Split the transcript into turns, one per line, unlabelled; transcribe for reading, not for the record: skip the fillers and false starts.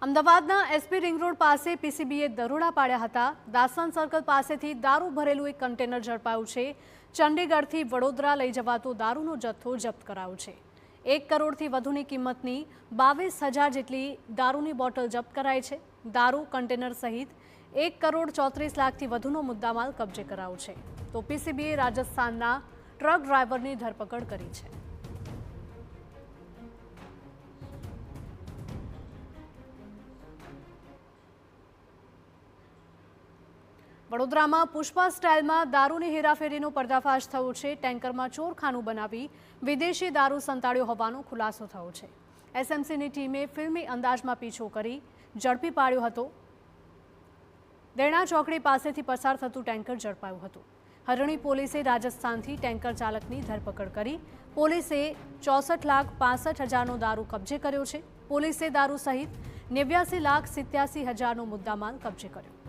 અમદાવાદના SP ring road પાસે પીસીબીએ દરોડા પાડ્યા હતા। દાસન સર્કલ પાસેથી દારૂ ભરેલું એક કન્ટેનર ઝડપાયું છે। ચંડીગઢથી વડોદરા લઈ જવાતો દારૂનો જથ્થો જપ્ત કરાયો છે। 1 કરોડથી વધુની કિંમતની 22,000 જેટલી દારૂની બોટલ જપ્ત કરાઈ છે। દારૂ કન્ટેનર સહિત 1 કરોડ 34 લાખથી વધુનો મુદ્દામાલ કબજે કરાયો છે। તો પીસીબીએ રાજસ્થાનના ટ્રક ડ્રાઈવરની ધરપકડ કરી છે। વડોદરામાં પુષ્પા સ્ટાઇલમાં દારૂની હેરાફેરીનો પર્દાફાશ થયો છે। ટેન્કરમાં ચોરખાનું બનાવી વિદેશી દારૂ સંતાડ્યો હોવાનો ખુલાસો થયો છે। એસએમસીની ટીમે ફિલ્મી અંદાજમાં પીછો કરી ઝડપી પાડ્યો હતો। દેણા ચોકડી પાસેથી પસાર થતું ટેન્કર ઝડપાયું હતું। હરણી પોલીસે રાજસ્થાનથી ટેન્કર ચાલકની ધરપકડ કરી। પોલીસે 64,65,000નો દારૂ કબજે કર્યો છે। પોલીસે દારૂ સહિત 89,87,000નો મુદ્દામાલ કબજે કર્યો।